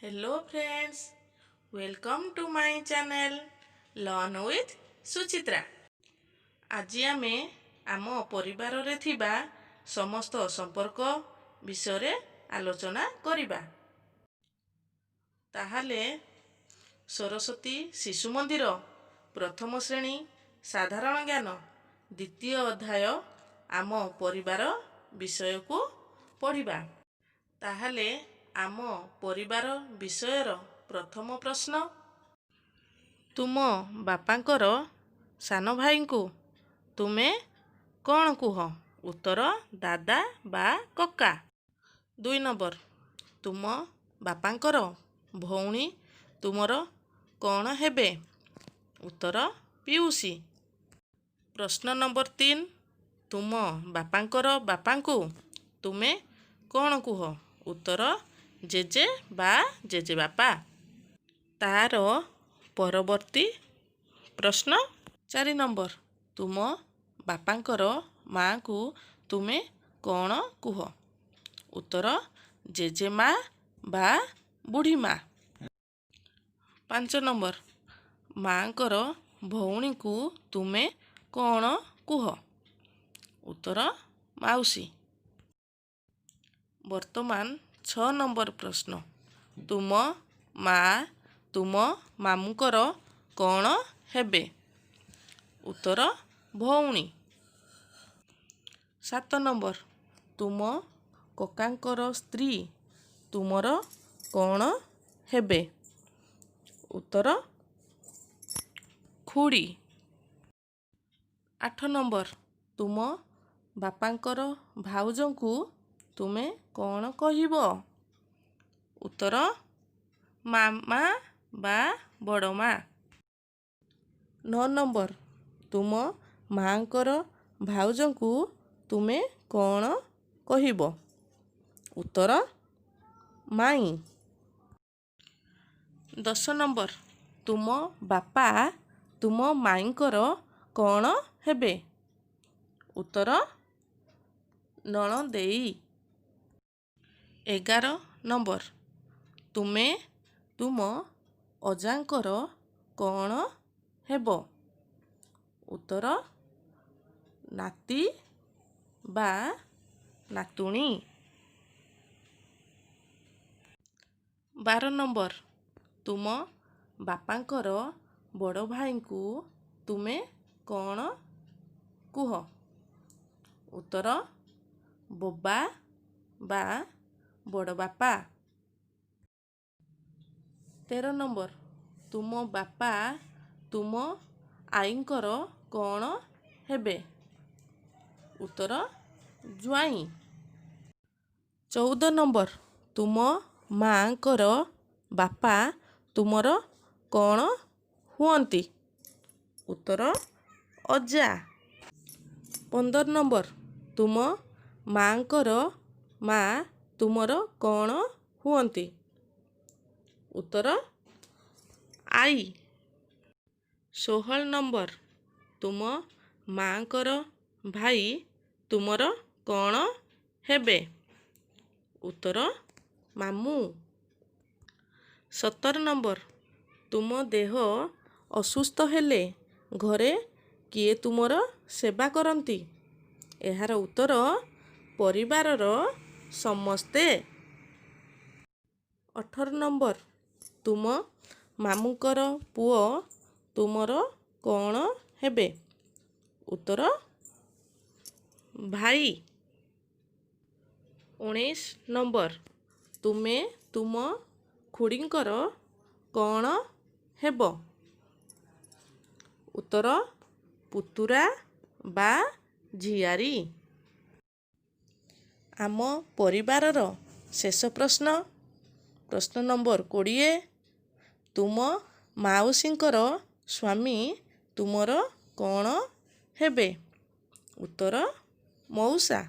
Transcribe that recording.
Hello friends, welcome to my channel Learn with Suchitra. ଆଜି ଆମେ ଆମ ପରିବାରରେ ଥିବା ସମସ୍ତ ସମ୍ପର୍କ ବିଷୟରେ ଆଲୋଚନା କରିବା। ତାହେଲେ ସରସ୍ୱତୀ ଶିଶୁ ମନ୍ଦିର ପ୍ରଥମ ଶ୍ରେଣୀ ସାଧାରଣ ଜ୍ଞାନ ଦ୍ୱିତୀୟ ଅଧ୍ୟାୟ ଆମ ପରିବାର ବିଷୟକୁ ପଢ଼ିବା। ତାହେଲେ ଆମ ପରିବାର ବିଷୟର ପ୍ରଥମ ପ୍ରଶ୍ନ, ତୁମ ବାପାଙ୍କର ସାନ ଭାଇଙ୍କୁ ତୁମେ କ'ଣ କୁହ? ଉତ୍ତର ଦାଦା ବା କକା। 2 ନମ୍ବର, ତୁମ ବାପାଙ୍କର ଭଉଣୀ ତୁମର କ'ଣ ହେବେ? ଉତ୍ତର ପିଉସୀ। ପ୍ରଶ୍ନ ନମ୍ବର 3, ତୁମ ବାପାଙ୍କର ବାପାଙ୍କୁ ତୁମେ କ'ଣ କୁହ? ଉତ୍ତର ଜେଜେ ବା ଜେଜେବାପା। ତାର ପରବର୍ତ୍ତୀ ପ୍ରଶ୍ନ 4 ନମ୍ବର, ତୁମ ବାପାଙ୍କର ମାଆଙ୍କୁ ତୁମେ କ'ଣ କୁହ? ଉତ୍ତର ଜେଜେମା ବା ବୁଢ଼ୀମା। 5 ନମ୍ବର, ମାଆଙ୍କର ଭଉଣୀକୁ ତୁମେ କ'ଣ କୁହ? ଉତ୍ତର ମାଉସୀ। ବର୍ତ୍ତମାନ 6 ନମ୍ବର ପ୍ରଶ୍ନ, ତୁମ ମା ତୁମ ମାମୁଁଙ୍କର କ'ଣ ହେବେ? ଉତ୍ତର ଭଉଣୀ। 7 ନମ୍ବର, ତୁମ କକାଙ୍କର ସ୍ତ୍ରୀ ତୁମର କ'ଣ ହେବେ? ଉତ୍ତର ଖୁଡ଼ୀ। 8 ନମ୍ବର, ତୁମ ବାପାଙ୍କର ଭାଉଜଙ୍କୁ ତୁମେ କ'ଣ କହିବ? ଉତ୍ତର ମାମା ବା ବଡ଼ମା। 9 ନମ୍ବର, ତୁମ ମାଆଙ୍କର ଭାଉଜଙ୍କୁ ତୁମେ କ'ଣ କହିବ? ଉତ୍ତର ମାଇଁ। 10 ନମ୍ବର, ତୁମ ବାପା ତୁମ ମାଇଁଙ୍କର କ'ଣ ହେବେ? ଉତ୍ତର ନଣନ୍ଦେଇ। 11 ନମ୍ବର, ତୁମେ ତୁମ ଅଜାଙ୍କର କ'ଣ ହେବ? ଉତ୍ତର ନାତି ବା ନାତୁଣୀ। 12 ନମ୍ବର, ତୁମ ବାପାଙ୍କର ବଡ଼ ଭାଇଙ୍କୁ ତୁମେ କ'ଣ କୁହ? ଉତ୍ତର ବବା ବା ବଡ଼ ବାପା। 13 ନମ୍ବର, ତୁମ ବାପା ତୁମ ଆଈଙ୍କର କ'ଣ ହେବେ? ଉତ୍ତର ଜ୍ୱାଇଁ। 14 ନମ୍ବର, ତୁମ ମାଆଙ୍କର ବାପା ତୁମର କ'ଣ ହୁଅନ୍ତି? ଉତ୍ତର ଅଜା। 15 ନମ୍ବର, ତୁମ ମାଆଙ୍କର ମା ତୁମର କ'ଣ ହୁଅନ୍ତି? ଉତ୍ତର ଆଈ। 16 ନମ୍ବର, ତୁମ ମାଆଙ୍କର ଭାଇ ତୁମର କ'ଣ ହେବେ? ଉତ୍ତର ମାମୁଁ। 17 ନମ୍ବର, ତୁମ ଦେହ ଅସୁସ୍ଥ ହେଲେ ଘରେ କିଏ ତୁମର ସେବା କରନ୍ତି? ଏହାର ଉତ୍ତର ପରିବାରର ସମସ୍ତେ। 18 ନମ୍ବର, ତୁମ ମାମୁଁଙ୍କର ପୁଅ ତୁମର କ'ଣ ହେବେ? ଉତ୍ତର ଭାଇ। 19 ନମ୍ବର, ତୁମେ ତୁମ ଖୁଡ଼ୀଙ୍କର କ'ଣ ହେବ? ଉତ୍ତର ପୁତୁରା ବା ଝିଆରୀ। ଆମ ପରିବାରର ଶେଷ ପ୍ରଶ୍ନ, ପ୍ରଶ୍ନ ନମ୍ବର 20, ତୁମ ମାଉସୀଙ୍କର ସ୍ୱାମୀ ତୁମର କ'ଣ ହେବେ? ଉତ୍ତର ମଉସା।